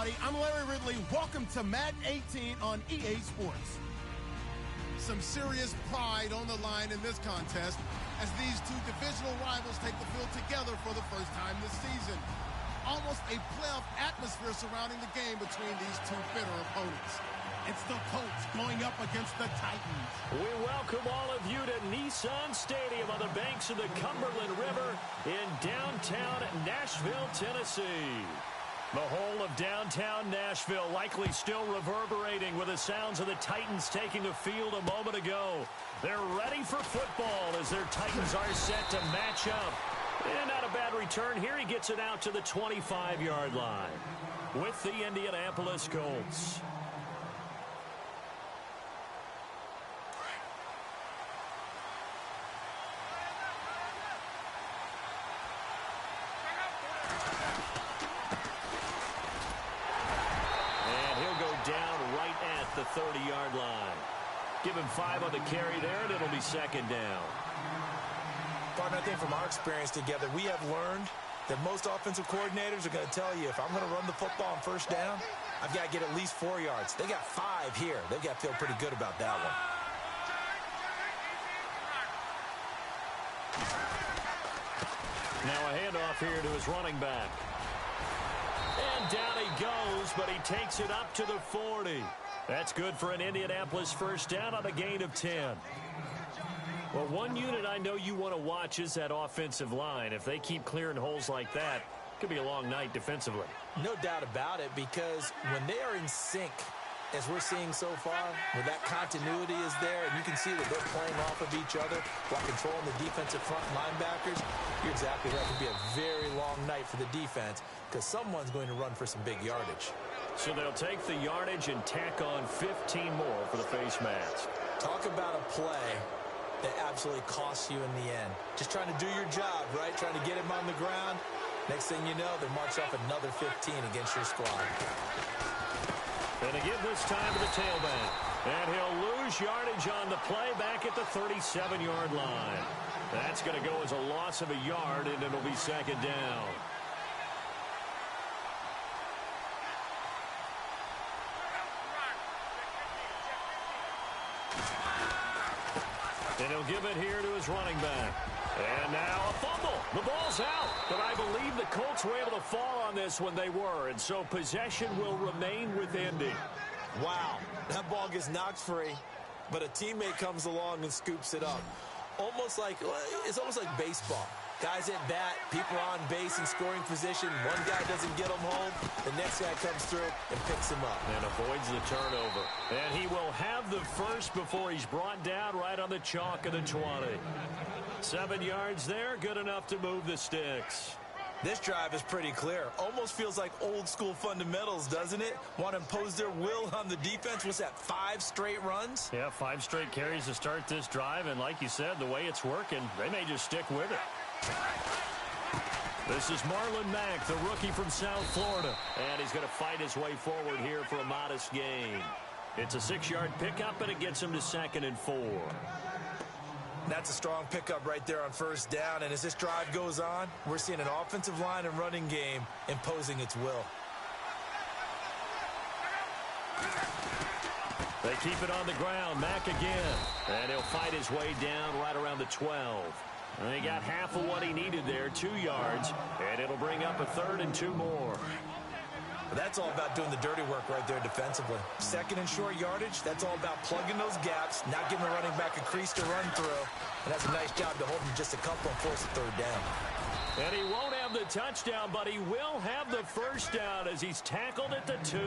everybody. I'm Larry Ridley. Welcome to Madden 18 on EA Sports. Some serious pride on the line in this contest as these two divisional rivals take the field together for the first time this season. Almost a playoff atmosphere surrounding the game between these two bitter opponents. It's the Colts going up against the Titans. We welcome all of you to Nissan Stadium on the banks of the Cumberland River in downtown Nashville, Tennessee. The whole of downtown Nashville likely still reverberating with the sounds of the Titans taking the field a moment ago. They're ready for football as their Titans are set to match up. And not a bad return here. He gets it out to the 25-yard line with the Indianapolis Colts. The 30-yard line. Give him 5 on the carry there, and it'll be second down. Partner, I think from our experience together, we have learned that most offensive coordinators are going to tell you, if I'm going to run the football on first down, I've got to get at least 4 yards. They got 5 here. They've got to feel pretty good about that one. Now a handoff here to his running back. And down he goes, but he takes it up to the 40. That's good for an Indianapolis first down on a gain of 10. Well, one unit I know you want to watch is that offensive line. If they keep clearing holes like that, it could be a long night defensively. No doubt about it, because when they are in sync, as we're seeing so far, where that continuity is there, and you can see that they're playing off of each other while controlling the defensive front linebackers, you're exactly right. It could be a very long night for the defense because someone's going to run for some big yardage. So they'll take the yardage and tack on 15 more for the face mask. Talk about a play that absolutely costs you in the end. Just trying to do your job, right? Trying to get him on the ground. Next thing you know, they march off another 15 against your squad. And again this time to the tailback. And he'll lose yardage on the play back at the 37-yard line. That's going to go as a loss of a yard, and it'll be second down. And he'll give it here to his running back. And now a fumble. The ball's out. But I believe the Colts were able to fall on this when they were. And so possession will remain with Indy. Wow. That ball gets knocked free, but a teammate comes along and scoops it up. It's almost like baseball. Guys at bat, people are on base in scoring position. One guy doesn't get him home. The next guy comes through and picks him up. And avoids the turnover. And he will have the first before he's brought down right on the chalk of the 20. 7 yards there, good enough to move the sticks. This drive is pretty clear. Almost feels like old school fundamentals, doesn't it? Want to impose their will on the defense. What's that, 5 straight runs? Yeah, 5 straight carries to start this drive. And like you said, the way it's working, they may just stick with it. This is Marlon Mack, the rookie from South Florida. And he's going to fight his way forward here for a modest gain. It's a 6-yard pickup, and it gets him to 2nd and 4. That's a strong pickup right there on first down. And as this drive goes on, we're seeing an offensive line and running game imposing its will. They keep it on the ground. Mack again. And he'll fight his way down right around the 12. And he got half of what he needed there, 2 yards. And it'll bring up a 3rd and 2 more. But that's all about doing the dirty work right there defensively. 2nd and short yardage, that's all about plugging those gaps, not giving the running back a crease to run through. And that's a nice job to hold him just a couple and force a 3rd down. And he won't have the touchdown, but he will have the first down as he's tackled at the 2.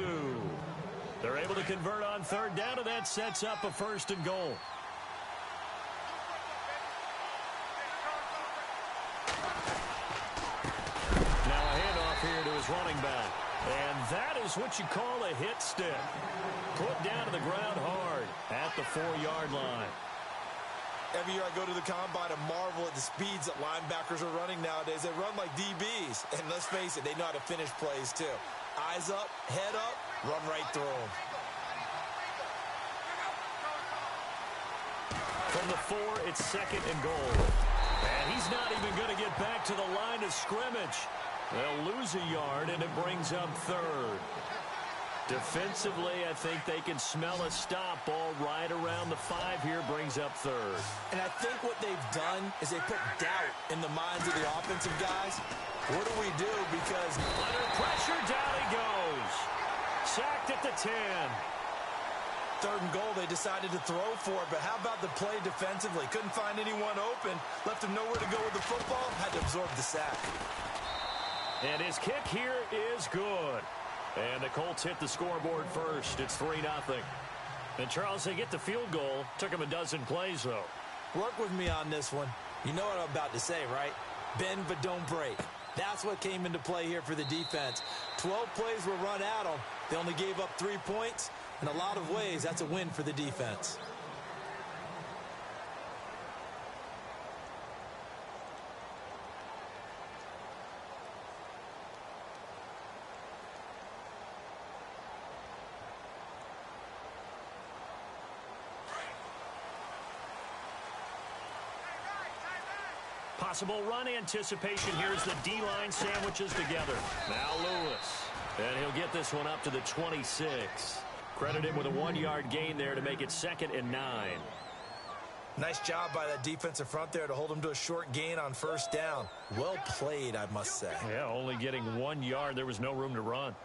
They're able to convert on 3rd down, and that sets up a 1st and goal. Now a handoff here to his running back. And that is what you call a hit stick. Put down to the ground hard at the 4-yard line. Every year I go to the combine and marvel at the speeds that linebackers are running nowadays. They run like DBs. And let's face it, they know how to finish plays too. Eyes up, head up, run right through them. From the 4, it's 2nd and goal. And he's not even going to get back to the line of scrimmage. They'll lose a yard, and it brings up 3rd. Defensively, I think they can smell a stop. Ball right around the 5 here, brings up third. And I think what they've done is they put doubt in the minds of the offensive guys. What do we do? Because under pressure, down he goes. Sacked at the 10. 3rd and goal, they decided to throw for it, but how about the play defensively? Couldn't find anyone open, left him nowhere to go with the football, had to absorb the sack. And his kick here is good. And the Colts hit the scoreboard first. It's 3-0. And, Charles, they get the field goal. Took him a dozen plays, though. Work with me on this one. You know what I'm about to say, right? Bend but don't break. That's what came into play here for the defense. 12 plays were run at them. They only gave up 3 points. In a lot of ways, that's a win for the defense. Possible run anticipation. Here's the D-line sandwiches together. Now Lewis. And he'll get this one up to the 26. Credit him with a 1-yard gain there to make it 2nd and 9. Nice job by that defensive front there to hold him to a short gain on 1st down. Well played, I must say. Yeah, only getting 1 yard. There was no room to run.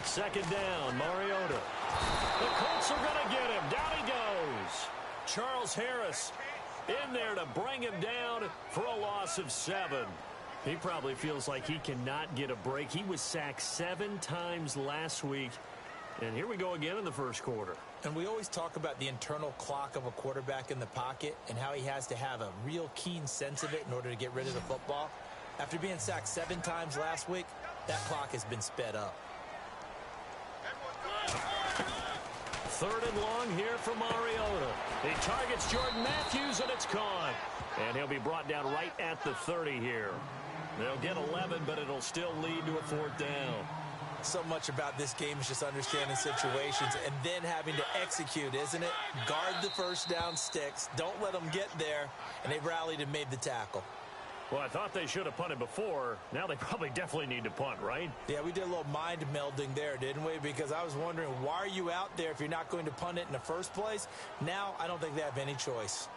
Second down, Mariota. The Colts are going to get him. Down he goes. Charles Harris in there to bring him down for a loss of 7. He probably feels like he cannot get a break. He was sacked 7 times last week. And here we go again in the first quarter. And we always talk about the internal clock of a quarterback in the pocket and how he has to have a real keen sense of it in order to get rid of the football. After being sacked 7 times last week, that clock has been sped up. 3rd and long here for Mariota. He targets Jordan Matthews, and it's caught. And he'll be brought down right at the 30 here. They'll get 11, but it'll still lead to a 4th down. So much about this game is just understanding situations and then having to execute, isn't it? Guard the 1st down sticks. Don't let them get there. And they rallied and made the tackle. Well, I thought they should have punted before. Now they probably definitely need to punt, right? Yeah, we did a little mind melding there, didn't we? Because I was wondering, why are you out there if you're not going to punt it in the first place? Now, I don't think they have any choice.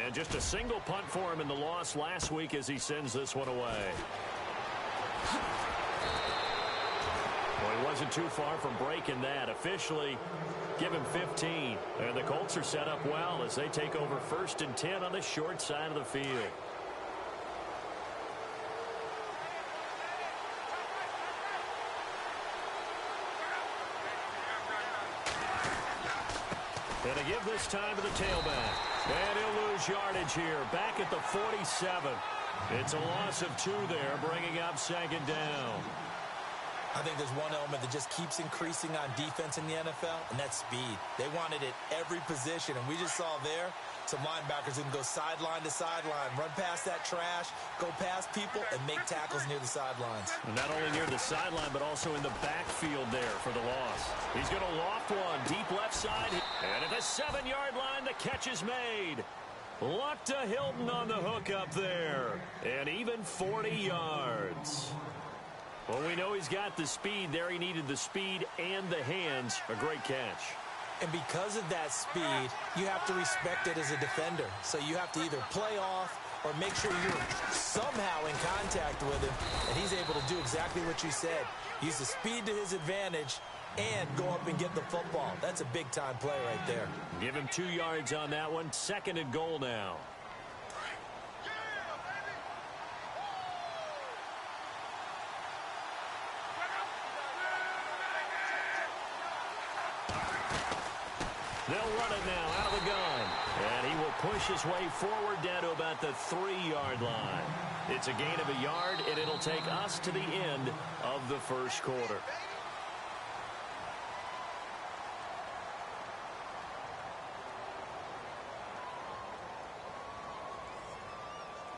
And just a single punt for him in the loss last week as he sends this one away. Well, he wasn't too far from breaking that. Officially, give him 15. And the Colts are set up well as they take over 1st and 10 on the short side of the field. And to give this time to the tailback. And he'll lose yardage here. Back at the 47. It's a loss of 2 there, bringing up 2nd down. I think there's one element that just keeps increasing on defense in the NFL, and that's speed. They want it at every position, and we just saw there some linebackers who can go sideline to sideline, run past that trash, go past people, and make tackles near the sidelines. And not only near the sideline, but also in the backfield there for the loss. He's going to loft one deep left side. And at the 7-yard line, the catch is made. Luck to Hilton on the hook up there. And even 40 yards. Well, we know he's got the speed there. He needed the speed and the hands. A great catch. And because of that speed, you have to respect it as a defender. So you have to either play off or make sure you're somehow in contact with him. And he's able to do exactly what you said. Use the speed to his advantage and go up and get the football. That's a big-time play right there. Give him 2 yards on that one. 2nd and goal now. They'll run it now out of the gun. And he will push his way forward down to about the 3-yard line. It's a gain of a yard, and it'll take us to the end of the first quarter.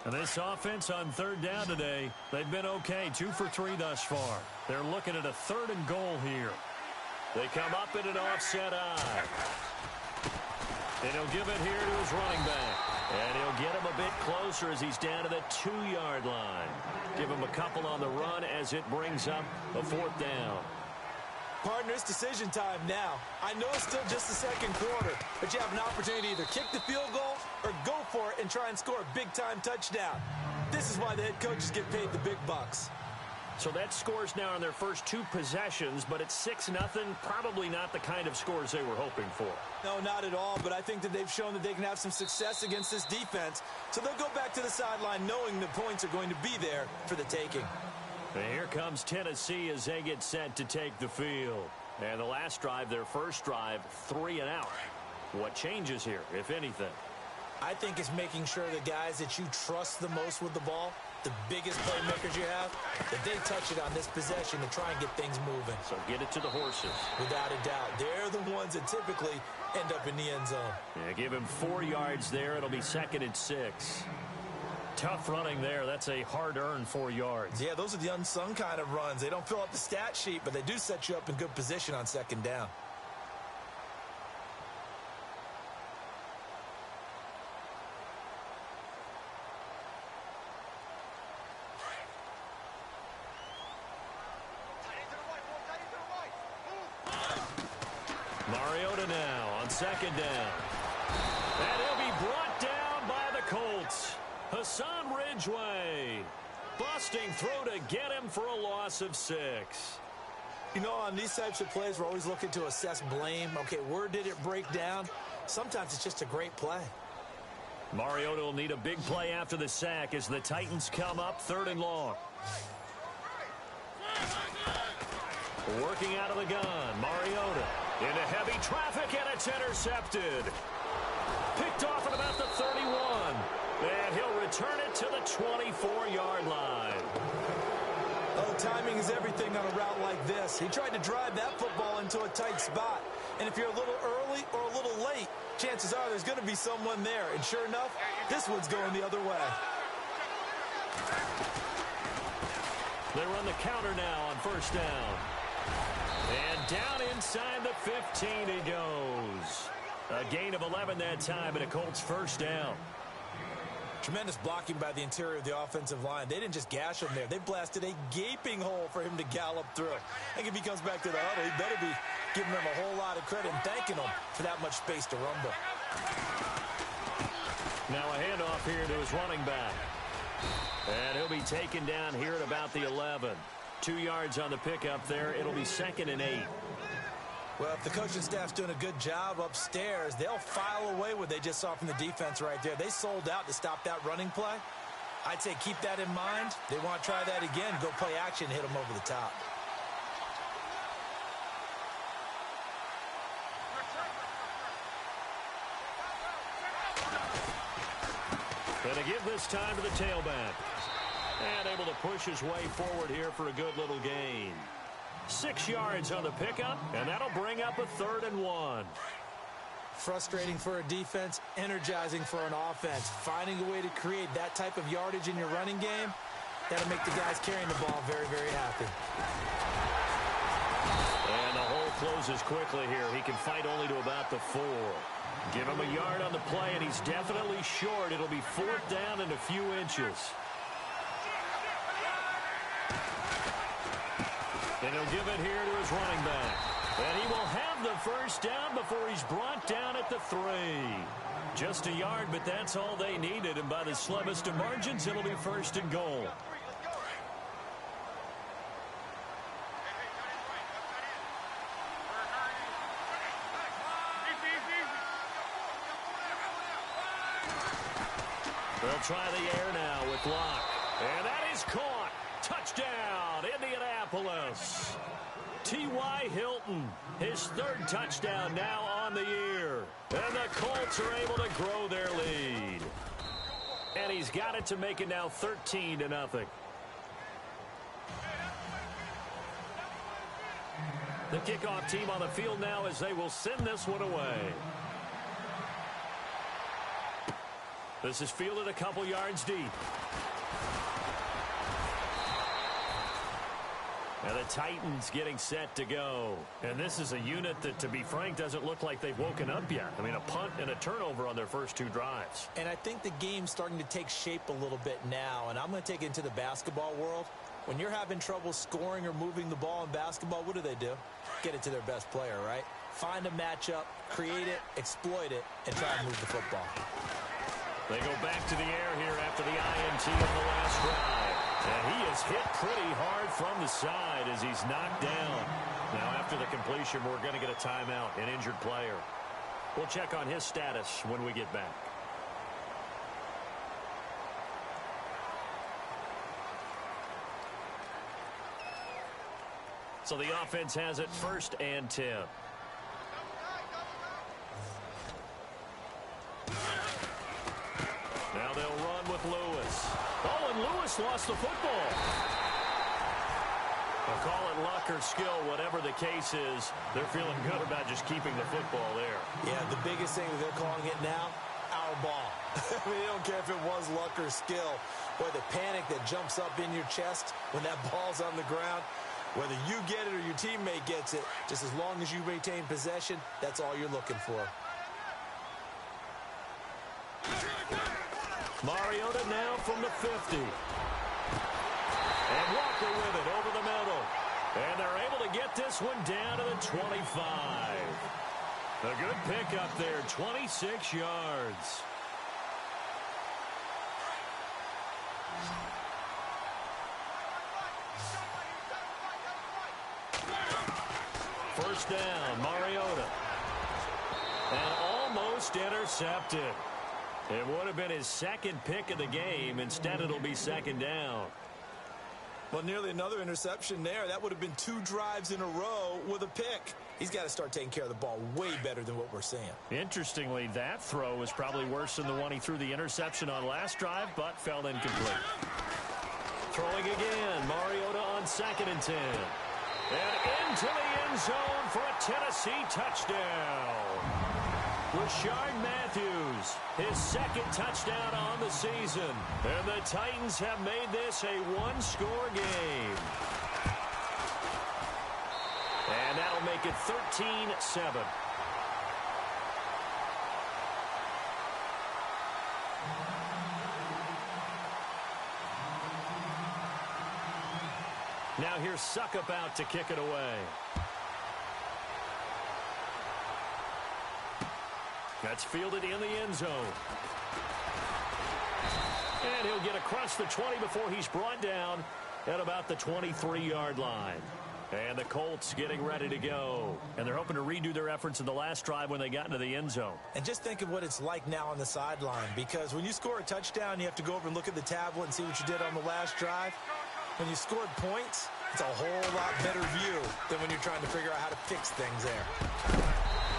And this offense on 3rd down today, they've been okay. 2 for 3 thus far. They're looking at a 3rd and goal here. They come up in an offset eye. And he'll give it here to his running back. And he'll get him a bit closer as he's down to the 2-yard line. Give him a couple on the run as it brings up a 4th down. Partner, it's decision time now. I know it's still just the second quarter, but you have an opportunity to either kick the field goal or go for it and try and score a big-time touchdown. This is why the head coaches get paid the big bucks. So that scores now on their first 2 possessions, but it's 6-0. Probably not the kind of scores they were hoping for. No, not at all, but I think that they've shown that they can have some success against this defense. So they'll go back to the sideline knowing the points are going to be there for the taking. And here comes Tennessee as they get set to take the field. And the last drive, their first drive, 3 and out. What changes here, if anything? I think it's making sure the guys that you trust the most with the ball, the biggest playmakers you have, that they touch it on this possession to try and get things moving. So get it to the horses. Without a doubt. They're the ones that typically end up in the end zone. Yeah, give him 4 yards there. It'll be 2nd and 6. Tough running there. That's a hard-earned 4 yards. Yeah, those are the unsung kind of runs. They don't fill up the stat sheet, but they do set you up in good position on 2nd down. Mariota now on 2nd down. And he'll be brought down by the Colts. Hassan Ridgeway. Busting through to get him for a loss of 6. You know, on these types of plays, we're always looking to assess blame. Okay, where did it break down? Sometimes it's just a great play. Mariota will need a big play after the sack as the Titans come up 3rd and long. Working out of the gun, Mariota into heavy traffic, and it's intercepted. Picked off at about the 31. And he'll return it to the 24-yard line. Oh, timing is everything on a route like this. He tried to drive that football into a tight spot. And if you're a little early or a little late, chances are there's going to be someone there. And sure enough, this one's going the other way. They run the counter now on 1st down. And down inside the 15 he goes. A gain of 11 that time, and a Colts 1st down. Tremendous blocking by the interior of the offensive line. They didn't just gash him there. They blasted a gaping hole for him to gallop through. I think if he comes back to the huddle, he better be giving them a whole lot of credit and thanking them for that much space to rumble. Now a handoff here to his running back. And he'll be taken down here at about the 11. 2 yards on the pickup there. It'll be 2nd and 8. Well, if the coaching staff's doing a good job upstairs, they'll file away what they just saw from the defense right there. They sold out to stop that running play. I'd say keep that in mind. They want to try that again, go play action, hit them over the top. And to give this time to the tailback. And able to push his way forward here for a good little gain. 6 yards on the pickup, and that'll bring up a 3rd and 1. Frustrating for a defense, energizing for an offense. Finding a way to create that type of yardage in your running game, that'll make the guys carrying the ball very, very happy. And the hole closes quickly here. He can fight only to about the 4. Give him a yard on the play, and he's definitely short. It'll be 4th down and a few inches. And he'll give it here to his running back. And he will have the 1st down before he's brought down at the 3. Just a yard, but that's all they needed. And by the slimmest of margins, it'll be 1st and goal. They'll try the air now with Locke. And that is caught. Touchdown, Indianapolis. T.Y. Hilton, his 3rd touchdown now on the year. And the Colts are able to grow their lead. And he's got it to make it now 13-0. The kickoff team on the field now as they will send this one away. This is fielded a couple yards deep. And the Titans getting set to go. And this is a unit that, to be frank, doesn't look like they've woken up yet. I mean, a punt and a turnover on their first 2 drives. And I think the game's starting to take shape a little bit now. And I'm going to take it into the basketball world. When you're having trouble scoring or moving the ball in basketball, what do? Get it to their best player, right? Find a matchup, create it, exploit it, and try to move the football. They go back to the air here after the INT of the last drive. And he is hit pretty hard from the side as he's knocked down. Now, after the completion, we're going to get a timeout, an injured player. We'll check on his status when we get back. So the offense has it 1st and 10. Now they'll run with Lewis. Oh, and Lewis lost the football. They'll call it luck or skill, whatever the case is. They're feeling good about just keeping the football there. Yeah, the biggest thing that they're calling it now, our ball. I mean, they don't care if it was luck or skill. Boy, the panic that jumps up in your chest when that ball's on the ground, whether you get it or your teammate gets it, just as long as you maintain possession, that's all you're looking for. Mariota now from the 50. And Walker with it over the middle. And they're able to get this one down to the 25. A good pickup there, 26 yards. First down, Mariota. And almost intercepted. It would have been his 2nd pick of the game. Instead, it'll be 2nd down. Well, nearly another interception there. That would have been 2 drives in a row with a pick. He's got to start taking care of the ball way better than what we're seeing. Interestingly, that throw was probably worse than the one he threw the interception on last drive, but fell incomplete. Throwing again, Mariota on 2nd and 10. And into the end zone for a Tennessee touchdown. Rashard Matthews, his 2nd touchdown on the season. And the Titans have made this a 1-score game. And that'll make it 13-7. Now here's Suckup out to kick it away. That's fielded in the end zone. And he'll get across the 20 before he's brought down at about the 23-yard line. And the Colts getting ready to go. And they're hoping to redo their efforts in the last drive when they got into the end zone. And just think of what it's like now on the sideline. Because when you score a touchdown, you have to go over and look at the tablet and see what you did on the last drive. When you scored points, it's a whole lot better view than when you're trying to figure out how to fix things there.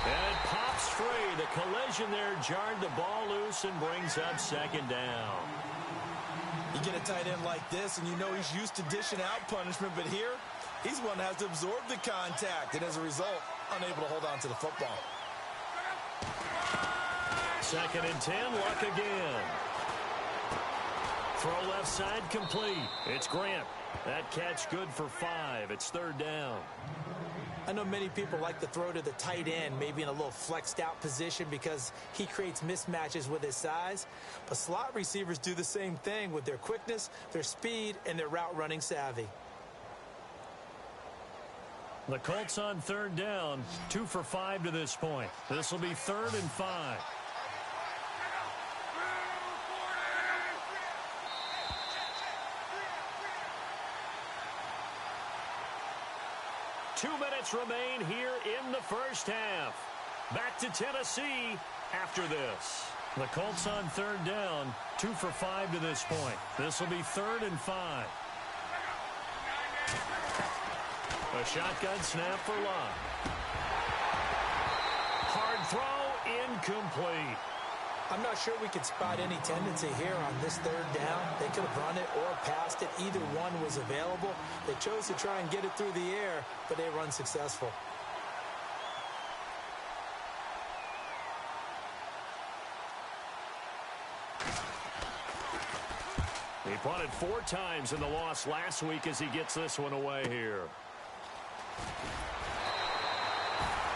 And it pops free. The collision there jarred the ball loose and brings up 2nd down. You get a tight end like this, and you know he's used to dishing out punishment, but here, he's one that has to absorb the contact, and as a result, unable to hold on to the football. 2nd and 10, Luck again. Throw left side complete. It's Grant. That catch good for 5. It's 3rd down. I know many people like to throw to the tight end, maybe in a little flexed out position because he creates mismatches with his size. But slot receivers do the same thing with their quickness, their speed, and their route running savvy. The Colts on 3rd down, 2 for 5 to this point. This will be 3rd and 5. Two minutes remain here in the first half. Back to Tennessee after this. The Colts on 3rd down, 2 for 5 to this point. This will be 3rd and 5. A shotgun snap for Luck. Hard throw, incomplete. I'm not sure we could spot any tendency here on this 3rd down. They could have run it or passed it. Either one was available. They chose to try and get it through the air, but they were unsuccessful. He punted 4 times in the loss last week as he gets this one away here.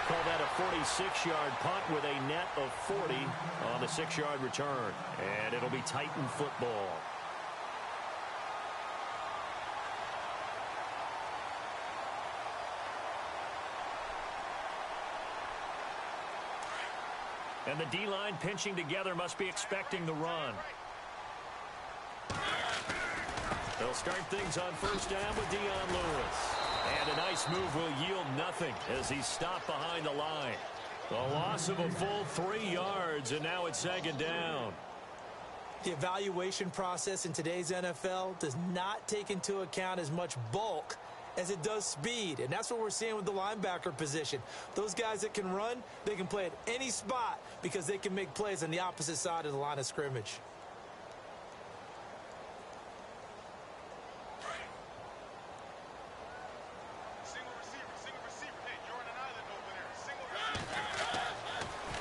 Call that a 46-yard punt with a net of 40 on the 6-yard return. And it'll be Titan football. And the D-line pinching together must be expecting the run. They'll start things on first down with Dion Lewis. And a nice move will yield nothing as he's stopped behind the line. A loss of a full 3 yards, and now it's second down. The evaluation process in today's NFL does not take into account as much bulk as it does speed, and that's what we're seeing with the linebacker position. Those guys that can run, they can play at any spot because they can make plays on the opposite side of the line of scrimmage.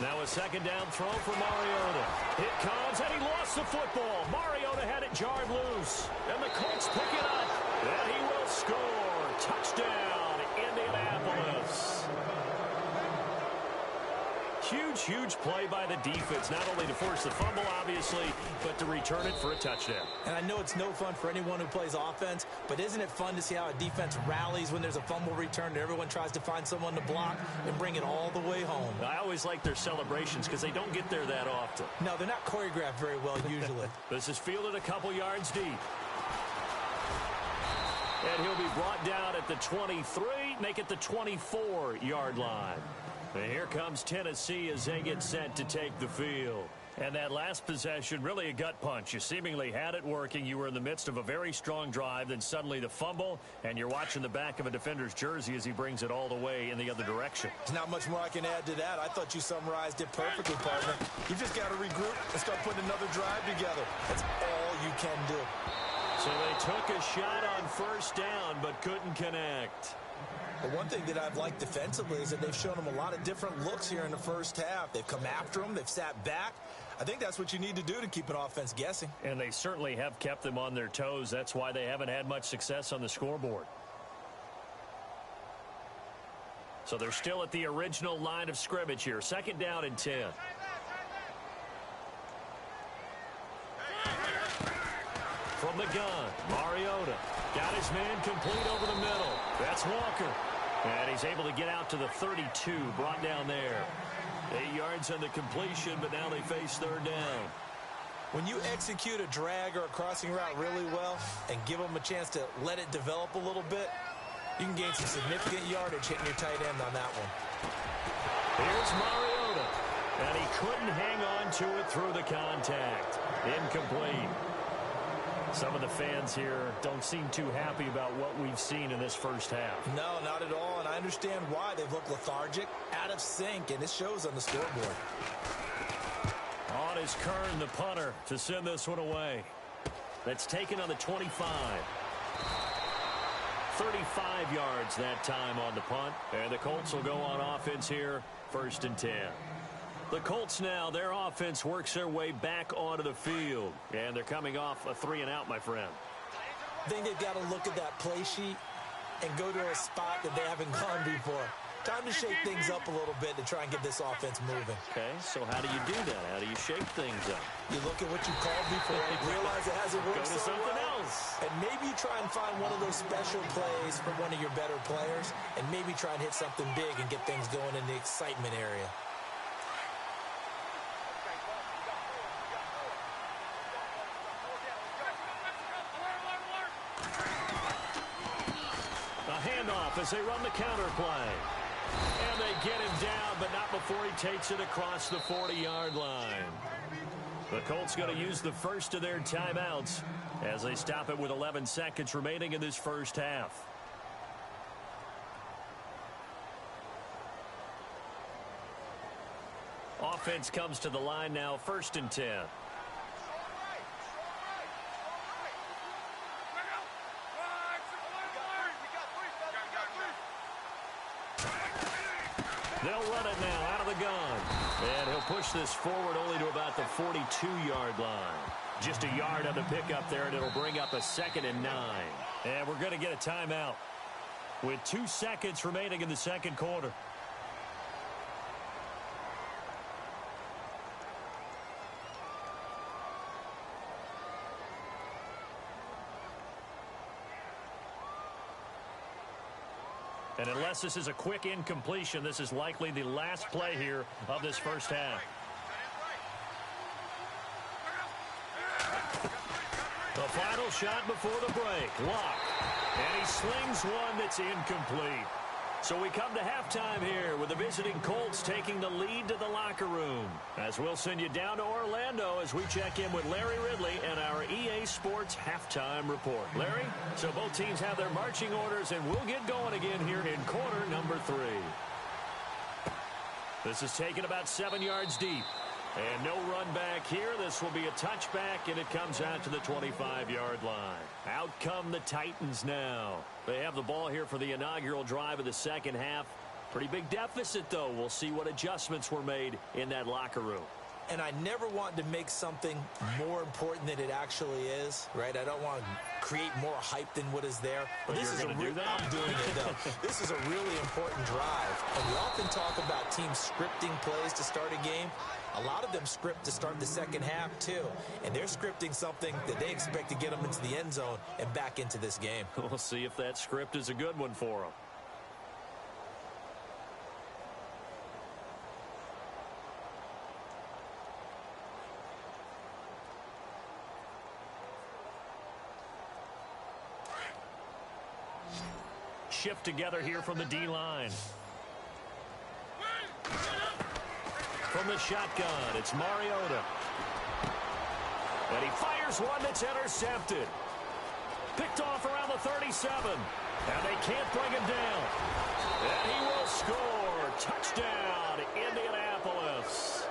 Now a second down throw for Mariota. It comes, and he lost the football. Mariota had it jarred loose, and the Colts pick it up, and he will score. Touchdown, Indianapolis. Huge play by the defense, not only to force the fumble, obviously, but to return it for a touchdown. And I know it's no fun for anyone who plays offense, but isn't it fun to see how a defense rallies when there's a fumble return and everyone tries to find someone to block and bring it all the way home? I always like their celebrations because they don't get there that often. No, they're not choreographed very well usually. This is fielded a couple yards deep. And he'll be brought down at the 23, make it the 24-yard line. And here comes Tennessee as they get set to take the field. And that last possession, really a gut punch. You seemingly had it working. You were in the midst of a very strong drive. Then suddenly the fumble, and you're watching the back of a defender's jersey as he brings it all the way in the other direction. There's not much more I can add to that. I thought you summarized it perfectly, partner. You just got to regroup and start putting another drive together. That's all you can do. So they took a shot on first down, but couldn't connect. But one thing that I've liked defensively is that they've shown them a lot of different looks here in the first half. They've come after them. They've sat back. I think that's what you need to do to keep an offense guessing. And they certainly have kept them on their toes. That's why they haven't had much success on the scoreboard. So they're still at the original line of scrimmage here. Second down and 10. From the gun, Mariota got his man complete over the middle. That's Walker. And he's able to get out to the 32, brought down there. 8 yards on the completion, but now they face third down. When you execute a drag or a crossing route really well and give them a chance to let it develop a little bit, you can gain some significant yardage hitting your tight end on that one. Here's Mariota. And he couldn't hang on to it through the contact. Incomplete. Some of the fans here don't seem too happy about what we've seen in this first half. No, not at all, and I understand why. They've looked lethargic, out of sync, and it shows on the scoreboard. On is Kern, the punter, to send this one away. That's taken on the 25. 35 yards that time on the punt, and the Colts will go on offense here, first and 10. The Colts now, their offense works their way back onto the field. And they're coming off a 3-and-out, my friend. I think they've got to look at that play sheet and go to a spot that they haven't gone before. Time to shake things up a little bit to try and get this offense moving. Okay, so how do you do that? How do you shake things up? You look at what you called before, realize it hasn't worked Go to so something well, else. and maybe you try and find one of those special plays for one of your better players, and maybe try and hit something big and get things going in the excitement area. As they run the counter play. And they get him down, but not before he takes it across the 40-yard line. The Colts going to use the first of their timeouts as they stop it with 11 seconds remaining in this first half. Offense comes to the line now, first and 10. They'll run it now out of the gun. And he'll push this forward only to about the 42-yard line. Just a yard on the pickup there, and it'll bring up a 2nd and 9. And we're going to get a timeout with 2 seconds remaining in the second quarter. And unless this is a quick incompletion, this is likely the last play here of this first half. The final shot before the break. Lock. And he slings one that's incomplete. So we come to halftime here with the visiting Colts taking the lead to the locker room. As we'll send you down to Orlando as we check in with Larry Ridley and our EA Sports halftime report. Larry, so both teams have their marching orders, and we'll get going again here in quarter number 3. This is taken about 7 yards deep. And no run back here. This will be a touchback, and it comes out to the 25-yard line. Out come the Titans now. They have the ball here for the inaugural drive of the second half. Pretty big deficit, though. We'll see what adjustments were made in that locker room. And I never want to make something more important than it actually is, right? I don't want to create more hype than what is there. But this is I'm doing it, though. This is a really important drive. And we often talk about teams scripting plays to start a game. A lot of them script to start the second half, too. And they're scripting something that they expect to get them into the end zone and back into this game. We'll see if that script is a good one for them. Shift together here from the D-line. From the shotgun, it's Mariota. And he fires one that's intercepted. Picked off around the 37. And they can't bring him down. And he will score. Touchdown, Indianapolis.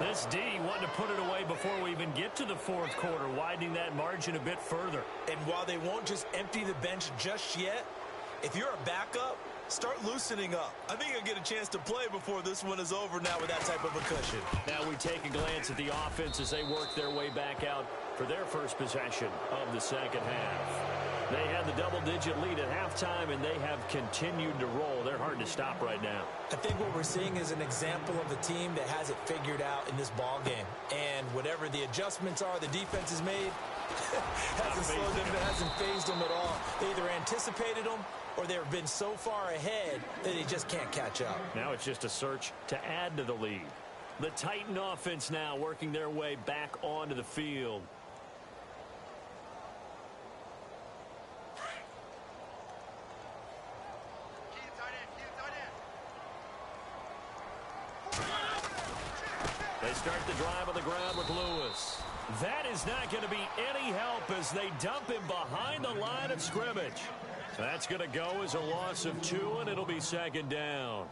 This D wanted to put it away before we even get to the fourth quarter, widening that margin a bit further. And while they won't just empty the bench just yet, if you're a backup, start loosening up. I think you'll get a chance to play before this one is over now with that type of a cushion. Now we take a glance at the offense as they work their way back out for their first possession of the second half. They had the double-digit lead at halftime, and they have continued to roll. They're hard to stop right now. I think what we're seeing is an example of a team that has it figured out in this ball game. And whatever the adjustments are the defense has made, hasn't slowed them, hasn't phased them at all. They either anticipated them or they've been so far ahead that they just can't catch up. Now it's just a search to add to the lead. The Titan offense now working their way back onto the field. They start the drive on the ground with Lewis. That is not going to be any help as they dump him behind the line of scrimmage. That's going to go as a loss of 2, and it'll be second down.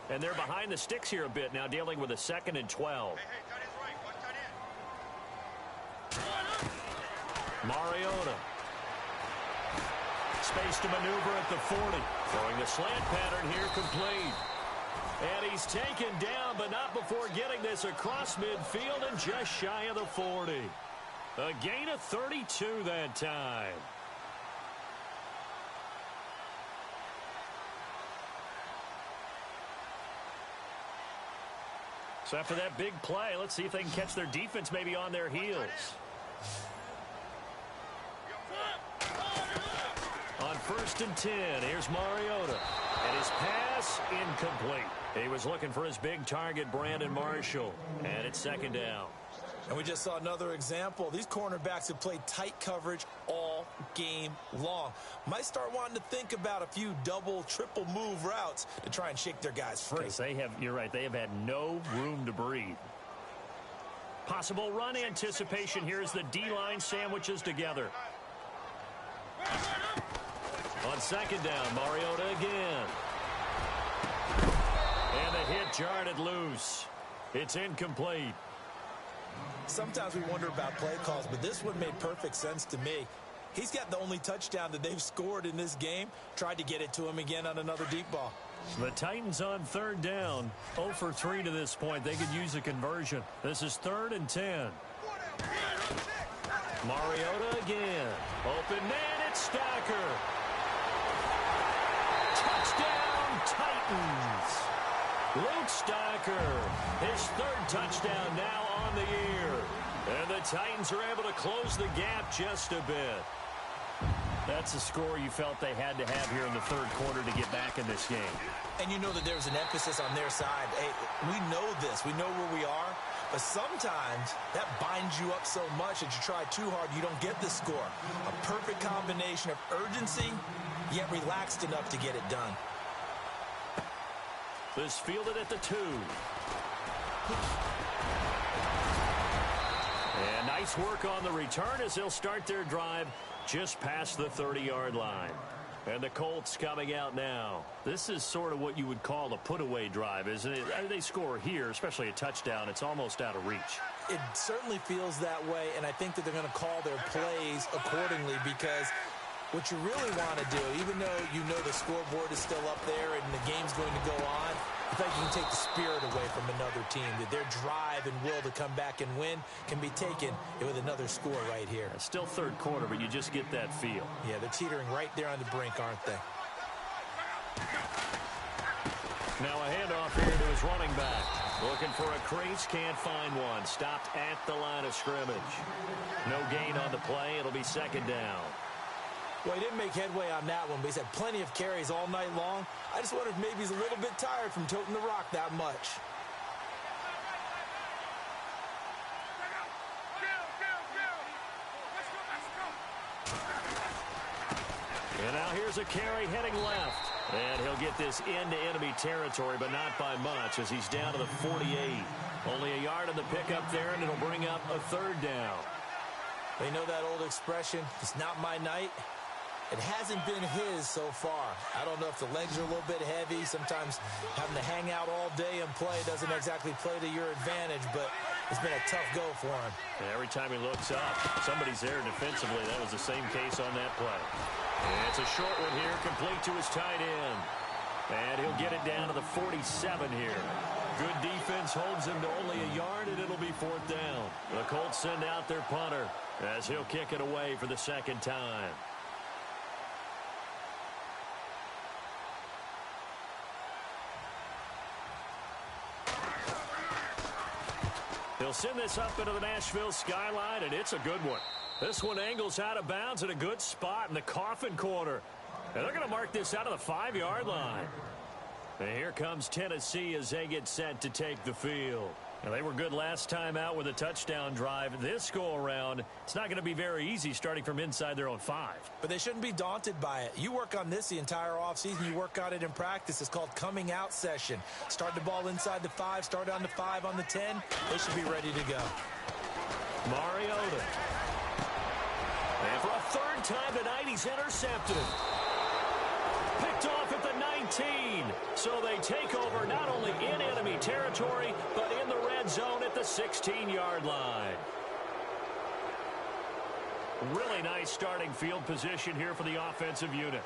And they're behind the sticks here a bit now, dealing with a 2nd and 12. Mariota. Space to maneuver at the 40. Throwing the slant pattern here complete. And he's taken down, but not before getting this across midfield and just shy of the 40. A gain of 32 that time. So after that big play, let's see if they can catch their defense maybe on their heels. On 1st and 10, here's Mariota. And his pass incomplete. He was looking for his big target, Brandon Marshall. And it's second down. And we just saw another example. These cornerbacks have played tight coverage all game long. Might start wanting to think about a few double, triple move routes to try and shake their guys free. You're right, they have had no room to breathe. Possible run anticipation here as the D-line sandwiches together. On second down, Mariota again. And the hit jarred it loose. It's incomplete. Sometimes we wonder about play calls, but this one made perfect sense to me. He's got the only touchdown that they've scored in this game. Tried to get it to him again on another deep ball. The Titans on third down. 0 for 3 to this point. They could use a conversion. This is 3rd and 10. Mariota again. Open man, it's Stacker. Touchdown, Titans. Luke Stacker, his 3rd touchdown now on the year. And the Titans are able to close the gap just a bit. That's a score you felt they had to have here in the 3rd quarter to get back in this game. And you know that there's an emphasis on their side. Hey, we know this. We know where we are. But sometimes that binds you up so much that you try too hard, you don't get the score. A perfect combination of urgency, yet relaxed enough to get it done. This fielded at the 2. And nice work on the return as they'll start their drive just past the 30-yard line. And the Colts coming out now. This is sort of what you would call a put-away drive, isn't it? They score here, especially a touchdown. It's almost out of reach. It certainly feels that way, and I think that they're going to call their plays accordingly because what you really want to do, even though you know the scoreboard is still up there and the game's going to go on, I think you can take the spirit away from another team, that their drive and will to come back and win can be taken with another score right here. It's still 3rd quarter, but you just get that feel. Yeah, they're teetering right there on the brink, aren't they? Now a handoff here to his running back. Looking for a crease, can't find one. Stopped at the line of scrimmage. No gain on the play. It'll be 2nd down. Well, he didn't make headway on that one, but he's had plenty of carries all night long. I just wonder if maybe he's a little bit tired from toting the rock that much. And now here's a carry heading left. And he'll get this into enemy territory, but not by much as he's down to the 48. Only a yard on the pickup there, and it'll bring up a 3rd down. They know that old expression, it's not my night. It hasn't been his so far. I don't know if the legs are a little bit heavy. Sometimes having to hang out all day and play doesn't exactly play to your advantage, but it's been a tough go for him. And every time he looks up, somebody's there defensively. That was the same case on that play. And it's a short one here, complete to his tight end. And he'll get it down to the 47 here. Good defense holds him to only a yard, and it'll be 4th down. The Colts send out their punter as he'll kick it away for the 2nd time. He'll send this up into the Nashville skyline, and it's a good one. This one angles out of bounds at a good spot in the coffin corner. And they're going to mark this out of the 5-yard line. And here comes Tennessee as they get set to take the field. And they were good last time out with a touchdown drive. This go-around, it's not going to be very easy starting from inside their own 5. But they shouldn't be daunted by it. You work on this the entire offseason. You work on it in practice. It's called coming out session. Start the ball inside the 5, start on the 5, on the 10. They should be ready to go. Mariota. And for a 3rd time tonight, he's intercepted. Picked off at the 19. So they take over not only in enemy territory, but in the red zone at the 16-yard line. Really nice starting field position here for the offensive unit.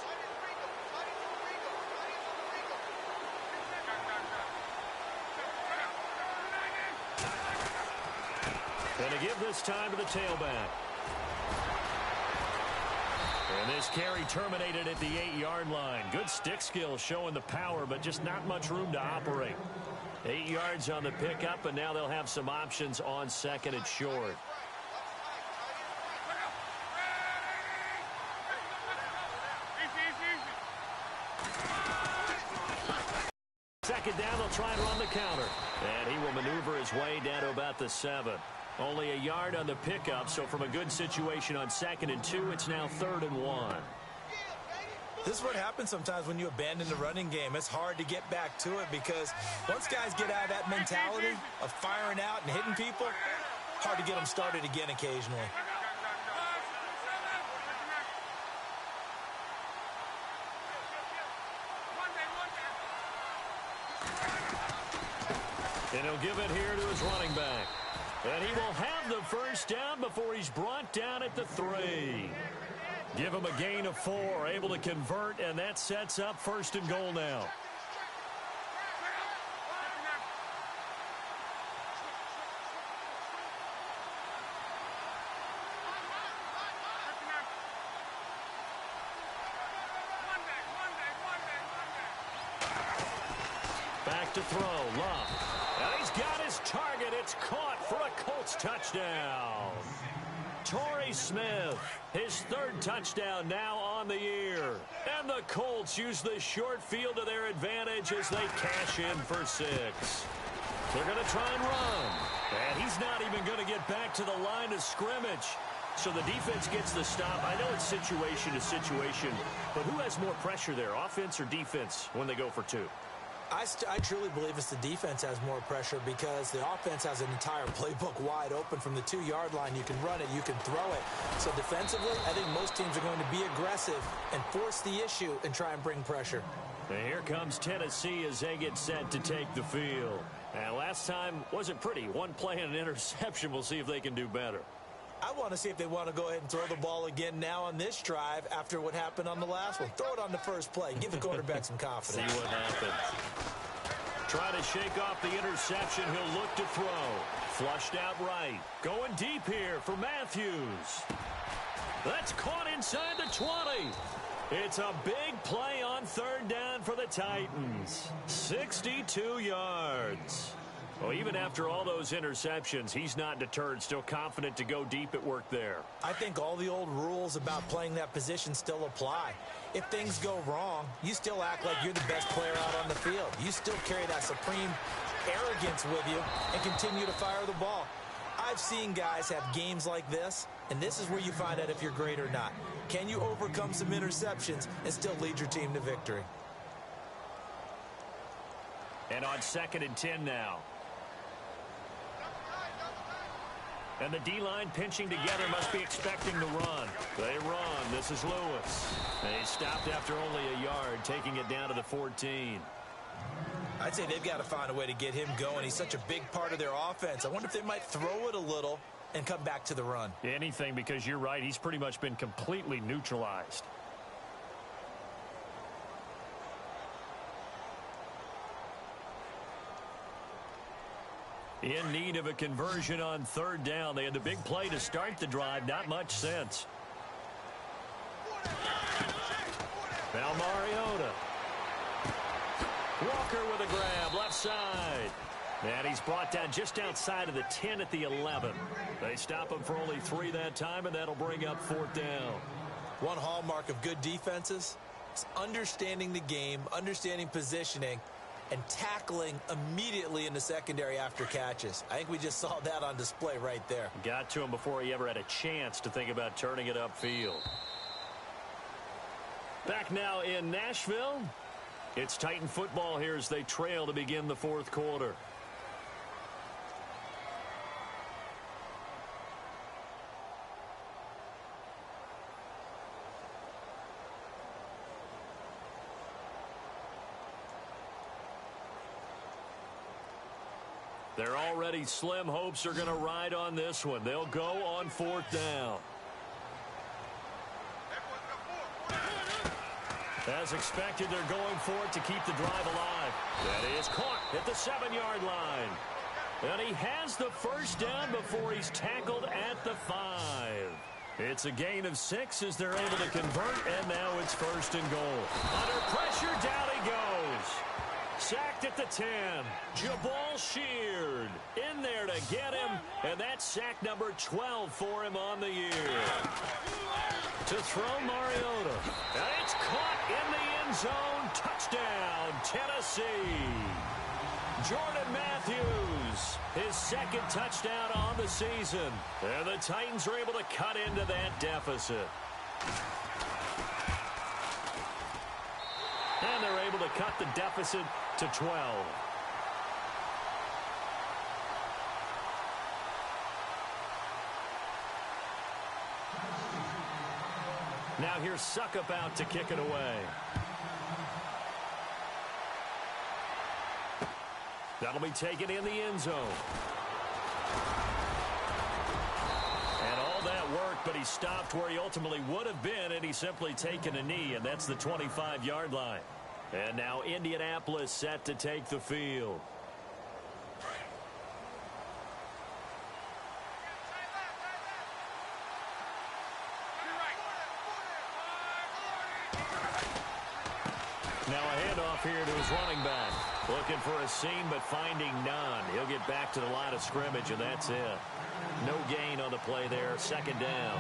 And to give this time to the tailback. And this carry terminated at the 8-yard line. Good stick skill showing the power, but just not much room to operate. 8 yards on the pickup, and now they'll have some options on 2nd and short. Second down, they'll try and run the counter. And he will maneuver his way down to about the 7. Only a yard on the pickup, so from a good situation on 2nd and 2, it's now 3rd and 1. This is what happens sometimes when you abandon the running game. It's hard to get back to it because once guys get out of that mentality of firing out and hitting people, hard to get them started again occasionally. And he'll give it here to his running back. And he will have the first down before he's brought down at the 3. Give him a gain of 4, able to convert, and that sets up 1st and goal now. Back to throw, Love. And he's got his target. It's caught for a Colts touchdown. Torrey Smith, his 3rd touchdown now on the year. And the Colts use the short field to their advantage as they cash in for 6. They're going to try and run. And he's not even going to get back to the line of scrimmage. So the defense gets the stop. I know it's situation to situation, but who has more pressure there, offense or defense, when they go for 2? I truly believe it's the defense has more pressure because the offense has an entire playbook wide open from the 2-yard line. You can run it, you can throw it. So defensively, I think most teams are going to be aggressive and force the issue and try and bring pressure. And here comes Tennessee as they get set to take the field. And last time wasn't pretty. 1 play and an interception. We'll see if they can do better. I want to see if they want to go ahead and throw the ball again now on this drive after what happened on the last one. Throw it on the first play. Give the quarterback some confidence. See what happens. Try to shake off the interception. He'll look to throw. Flushed out right. Going deep here for Matthews. That's caught inside the 20. It's a big play on 3rd down for the Titans. 62 yards. Well, even after all those interceptions, he's not deterred, still confident to go deep at work there. I think all the old rules about playing that position still apply. If things go wrong, you still act like you're the best player out on the field. You still carry that supreme arrogance with you and continue to fire the ball. I've seen guys have games like this, and this is where you find out if you're great or not. Can you overcome some interceptions and still lead your team to victory? And on 2nd and 10 now. And the D-line pinching together, must be expecting to run. They run. This is Lewis. They stopped after only a yard, taking it down to the 14. I'd say they've got to find a way to get him going. He's such a big part of their offense. I wonder if they might throw it a little and come back to the run. Anything, because you're right. He's pretty much been completely neutralized. In need of a conversion on 3rd down. They had the big play to start the drive. Not much sense. Now Mariota. Walker with a grab, left side. And he's brought down just outside of the 10 at the 11. They stop him for only 3 that time, and that'll bring up 4th down. One hallmark of good defenses is understanding the game, understanding positioning, and tackling immediately in the secondary after catches. I think we just saw that on display right there. Got to him before he ever had a chance to think about turning it upfield. Back now in Nashville. It's Titan football here as they trail to begin the 4th quarter. They're already slim hopes are going to ride on this one. They'll go on 4th down. As expected, they're going for it to keep the drive alive. That is caught at the 7-yard line. And he has the first down before he's tackled at the 5. It's a gain of 6 as they're able to convert, and now it's 1st and goal. Under pressure, down he goes. Sacked at the 10. Jabal Sheard in there to get him, and that's sack number 12 for him on the year. To throw Mariota. And it's caught in the end zone. Touchdown, Tennessee. Jordan Matthews, his 2nd touchdown on the season. And the Titans are able to cut into that deficit. And they're able to cut the deficit to 12. Now here's Suckup out to kick it away. That'll be taken in the end zone. And all that work, but he stopped where he ultimately would have been, and he's simply taken a knee, and that's the 25-yard line. And now Indianapolis set to take the field. Now a handoff here to his running back. Looking for a seam, but finding none. He'll get back to the line of scrimmage, and that's it. No gain on the play there. Second down.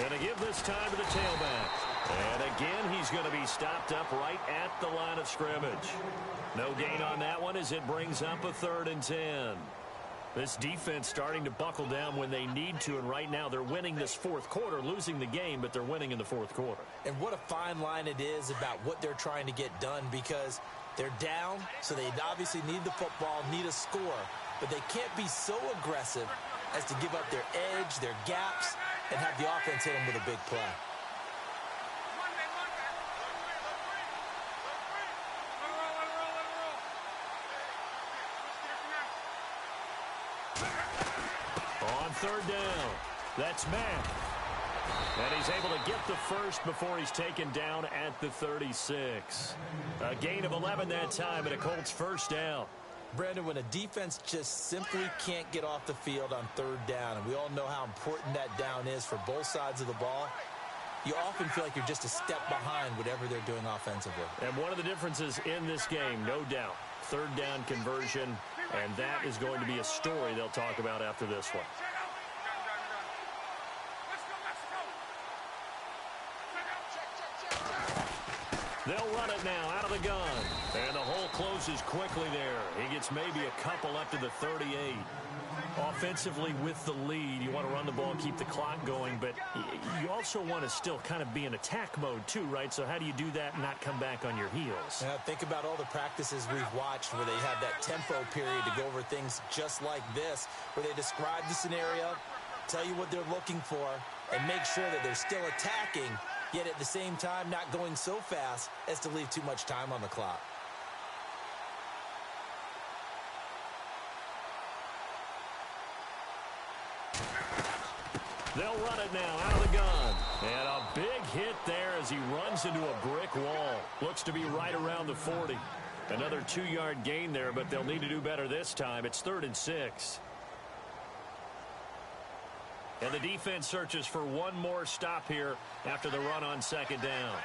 And to give this time to the tailback. And again, he's going to be stopped up right at the line of scrimmage. No gain on that one as it brings up a 3rd and 10. This defense starting to buckle down when they need to, and right now they're winning this fourth quarter, losing the game, but they're winning in the fourth quarter. And what a fine line it is about what they're trying to get done, because they're down, so they obviously need the football, need a score, but they can't be so aggressive as to give up their edge, their gaps, and have the offense hit them with a big play. On 3rd down, that's Mack. And he's able to get the first before he's taken down at the 36. A gain of 11 that time, and a Colts first down. Brandon, when a defense just simply can't get off the field on 3rd down, and we all know how important that down is for both sides of the ball, you often feel like you're just a step behind whatever they're doing offensively. And one of the differences in this game, no doubt, 3rd down conversion, and that is going to be a story they'll talk about after this one. They'll run it now out of the gun. And the hole closes quickly there. He gets maybe a couple up to the 38. Offensively with the lead, you want to run the ball, keep the clock going, but you also want to still kind of be in attack mode too, right? So how do you do that and not come back on your heels? Now, think about all the practices we've watched where they have that tempo period to go over things just like this, where they describe the scenario, tell you what they're looking for, and make sure that they're still attacking, yet at the same time not going so fast as to leave too much time on the clock. They'll run it now out of the gun. And a big hit there as he runs into a brick wall. Looks to be right around the 40. Another 2-yard gain there, but they'll need to do better this time. It's 3rd and 6. And the defense searches for one more stop here after the run on 2nd down.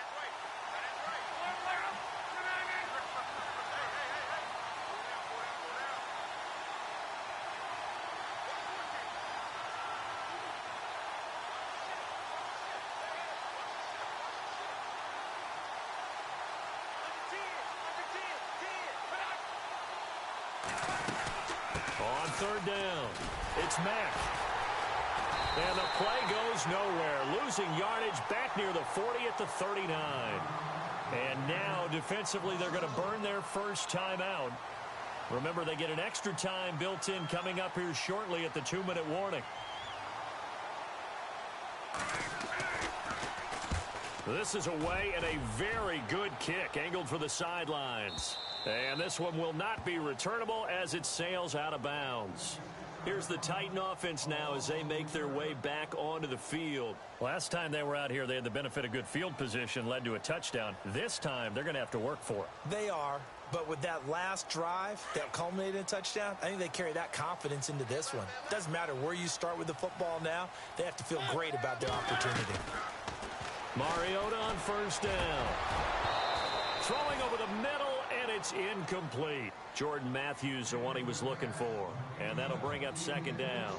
On 3rd down, it's Mack. And the play goes nowhere. Losing yardage back near the 40 at the 39. And now, defensively, they're going to burn their first time out. Remember, they get an extra time built in coming up here shortly at the 2-minute warning. This is away and a very good kick angled for the sidelines. And this one will not be returnable as it sails out of bounds. Here's the Titan offense now as they make their way back onto the field. Last time they were out here, they had the benefit of good field position, led to a touchdown. This time, they're going to have to work for it. They are, but with that last drive that culminated in a touchdown, I think they carry that confidence into this one. Doesn't matter where you start with the football now, they have to feel great about their opportunity. Mariota on 1st down. Throwing over the middle, and it's incomplete. Jordan Matthews, the one he was looking for. And that'll bring up 2nd down.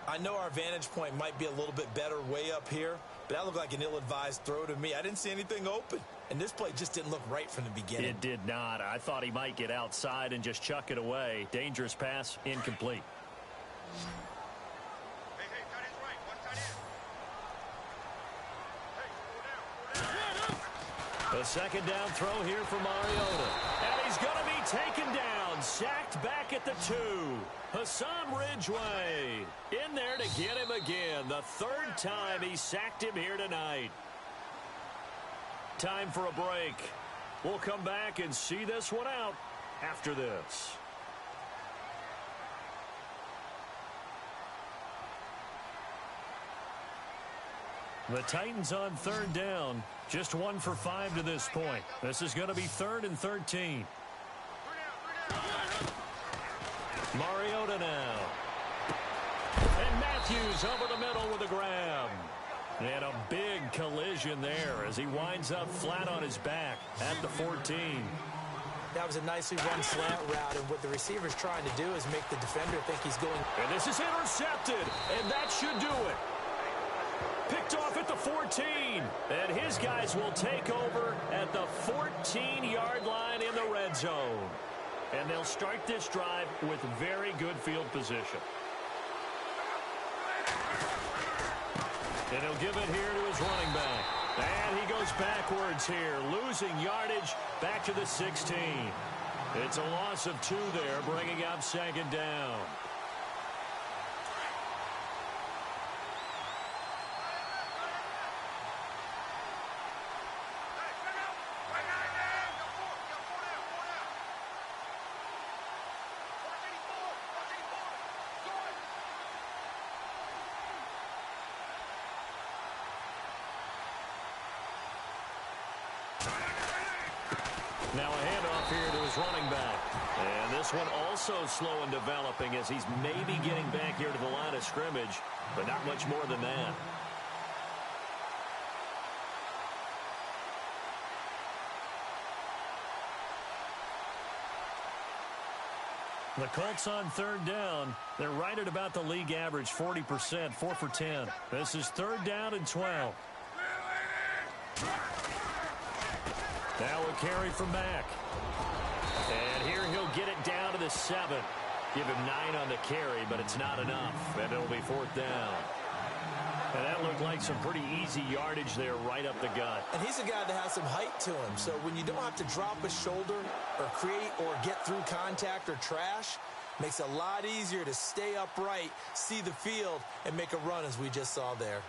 I know our vantage point might be a little bit better way up here, but that looked like an ill-advised throw to me. I didn't see anything open. And this play just didn't look right from the beginning. It did not. I thought he might get outside and just chuck it away. Dangerous pass, incomplete. A second down throw here for Mariota. And he's going to be taken down. Sacked back at the 2. Hassan Ridgeway in there to get him again. The third time he sacked him here tonight. Time for a break. We'll come back and see this one out after this. The Titans on third down. Just 1 for 5 to this point. This is going to be 3rd and 13. Mariota now. And Matthews over the middle with a grab. And a big collision there as he winds up flat on his back at the 14. That was a nicely run slant route, and what the receiver's trying to do is make the defender think he's going. And this is intercepted, and that should do it. Picked off at the 14, and his guys will take over at the 14-yard line in the red zone. And they'll start this drive with very good field position. And he'll give it here to his running back. And he goes backwards here, losing yardage back to the 16. It's a loss of 2 there, bringing up second down. Now a handoff here to his running back. And this one also slow in developing as he's maybe getting back here to the line of scrimmage, but not much more than that. The Colts on third down. They're right at about the league average, 40%, 4 for 10. This is 3rd down and 12. Now a carry from Mack. And here he'll get it down to the 7. Give him 9 on the carry, but it's not enough. And it'll be 4th down. And that looked like some pretty easy yardage there right up the gut. And he's a guy that has some height to him. So when you don't have to drop a shoulder or create or get through contact or trash, makes it a lot easier to stay upright, see the field, and make a run as we just saw there.